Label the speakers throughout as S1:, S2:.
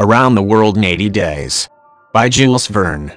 S1: Around the World in 80 Days by Jules Verne.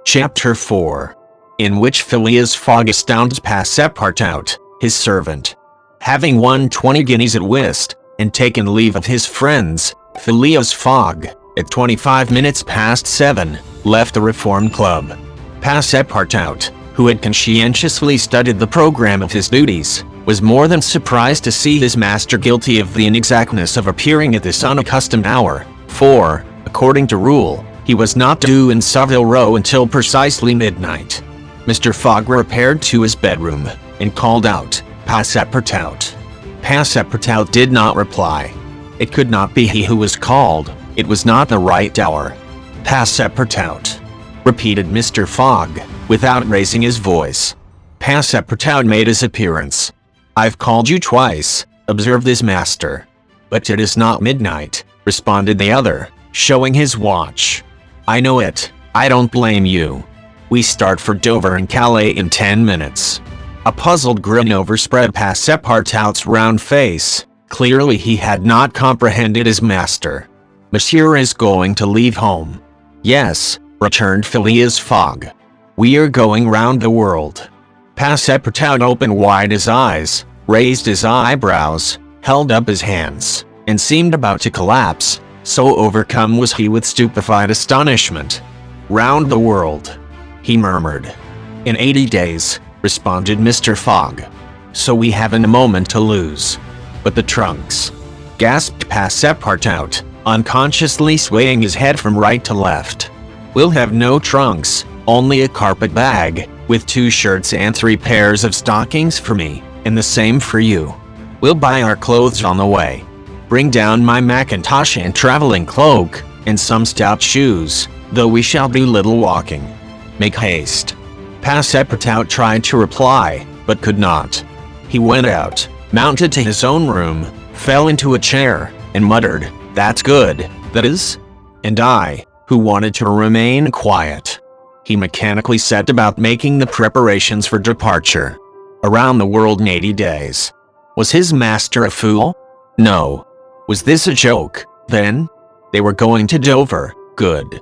S1: Chapter 4, in which Phileas Fogg astounds Passepartout, his servant. Having won 20 guineas at whist, and taken leave of his friends, Phileas Fogg, at 7:25, left the Reform Club. Passepartout, who had conscientiously studied the program of his duties, was more than surprised to see his master guilty of the inexactness of appearing at this unaccustomed hour, for, according to rule, he was not due in Savile Row until precisely midnight. Mr. Fogg repaired to his bedroom, and called out, "Passepartout." Passepartout did not reply. It could not be he who was called, it was not the right hour. "Passepartout," repeated Mr. Fogg, without raising his voice. Passepartout made his appearance. "I've called you twice," observed his master. "But it is not midnight," responded the other, showing his watch. "I know it, I don't blame you. We start for Dover and Calais in 10 minutes. A puzzled grin overspread Passepartout's round face. Clearly he had not comprehended his master. "Monsieur is going to leave home." "Yes," returned Phileas Fogg. "We are going round the world." Passepartout opened wide his eyes, raised his eyebrows, held up his hands, and seemed about to collapse, so overcome was he with stupefied astonishment. "Round the world," he murmured. "In 80 days, responded Mr. Fogg. "So we haven't a moment to lose." "But the trunks," gasped Passepartout, unconsciously swaying his head from right to left. "We'll have no trunks, only a carpet bag, with 2 shirts and 3 pairs of stockings for me, and the same for you. We'll buy our clothes on the way. Bring down my mackintosh and traveling cloak, and some stout shoes, though we shall do little walking. Make haste." Passepartout tried to reply, but could not. He went out, mounted to his own room, fell into a chair, and muttered, "That's good, that is." And I, who wanted to remain quiet. He mechanically set about making the preparations for departure. Around the World in 80 Days. Was his master a fool? No. Was this a joke, then? They were going to Dover, good.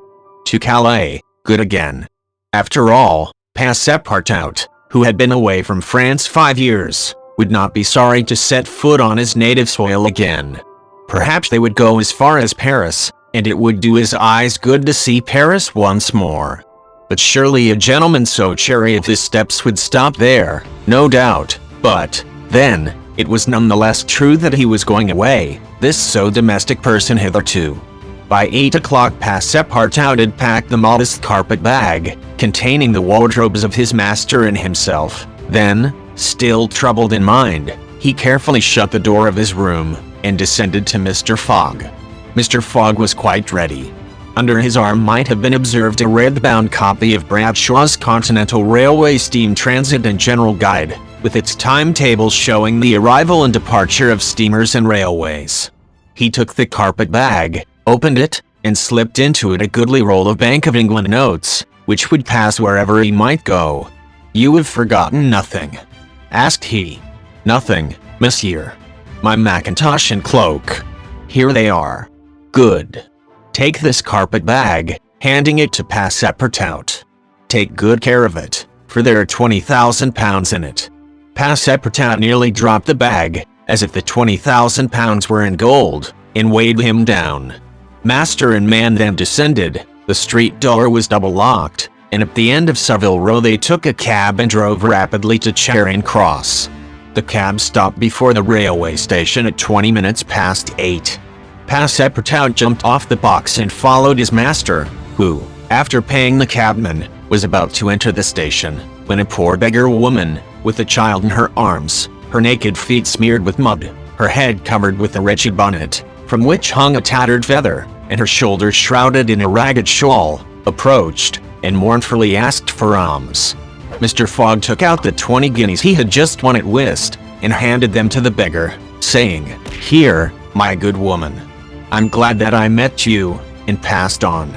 S1: To Calais, good again. After all, Passepartout, who had been away from France 5 years, would not be sorry to set foot on his native soil again. Perhaps they would go as far as Paris, and it would do his eyes good to see Paris once more. But surely a gentleman so chary of his steps would stop there, no doubt. But, then, it was none the less true that he was going away, this so domestic person hitherto. By 8 o'clock Passepartout had packed the modest carpet bag, containing the wardrobes of his master and himself. Then, still troubled in mind, he carefully shut the door of his room, and descended to Mr. Fogg. Mr. Fogg was quite ready. Under his arm might have been observed a red-bound copy of Bradshaw's Continental Railway Steam Transit and General Guide, with its timetables showing the arrival and departure of steamers and railways. He took the carpet bag, opened it, and slipped into it a goodly roll of Bank of England notes, which would pass wherever he might go. "You have forgotten nothing?" asked he. "Nothing, monsieur. My mackintosh and cloak. Here they are." "Good. Take this carpet bag," handing it to Passepartout. "Take good care of it, for there are 20,000 pounds in it." Passepartout nearly dropped the bag, as if the 20,000 pounds were in gold, and weighed him down. Master and man then descended, the street door was double-locked, and at the end of Savile Row they took a cab and drove rapidly to Charing Cross. The cab stopped before the railway station at 8:20. Passepartout jumped off the box and followed his master, who, after paying the cabman, was about to enter the station, when a poor beggar woman, with a child in her arms, her naked feet smeared with mud, her head covered with a wretched bonnet, from which hung a tattered feather, and her shoulders shrouded in a ragged shawl, approached, and mournfully asked for alms. Mr. Fogg took out the 20 guineas he had just won at whist, and handed them to the beggar, saying, "Here, my good woman. I'm glad that I met you," and passed on.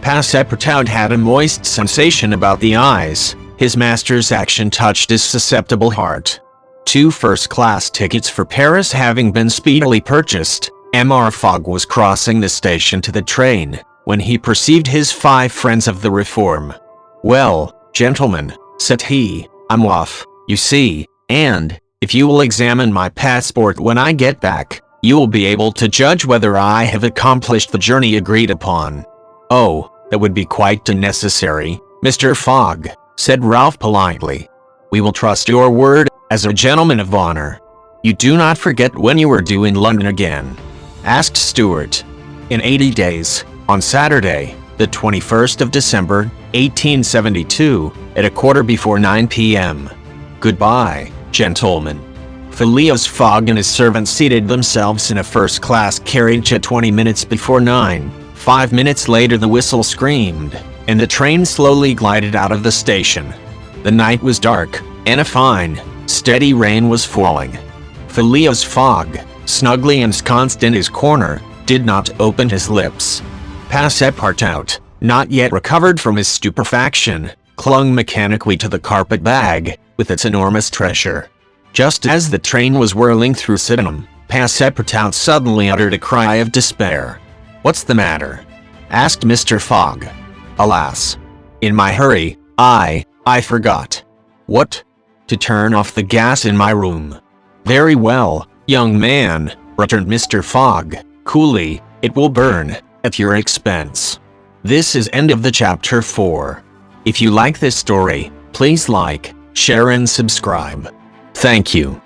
S1: Passepartout had a moist sensation about the eyes. His master's action touched his susceptible heart. 2 first-class tickets for Paris having been speedily purchased, Mr. Fogg was crossing the station to the train when he perceived his 5 friends of the Reform. "Well, gentlemen," said he, "I'm off, you see, and, if you will examine my passport when I get back, you will be able to judge whether I have accomplished the journey agreed upon." "Oh, that would be quite unnecessary, Mr. Fogg," said Ralph politely. "We will trust your word as a gentleman of honor. You do not forget when you are due in London again?" asked Stuart. "In 80 days, on Saturday, the 21st of December, 1872, at 9:15 p.m. "Goodbye, gentlemen." Phileas Fogg and his servant seated themselves in a first-class carriage at 20 minutes before 9. 5 minutes later the whistle screamed, and the train slowly glided out of the station. The night was dark, and a fine, steady rain was falling. Phileas Fogg, snugly ensconced in his corner, did not open his lips. Passepartout, not yet recovered from his stupefaction, clung mechanically to the carpet bag, with its enormous treasure. Just as the train was whirling through Sydenham, Passepartout suddenly uttered a cry of despair. "What's the matter?" asked Mr. Fogg. "Alas! In my hurry, I forgot." "What?" "To turn off the gas in my room." "Very well, young man," returned Mr. Fogg, coolly, "it will burn, at your expense." This is end of the chapter 4. If you like this story, please like, share and subscribe. Thank you.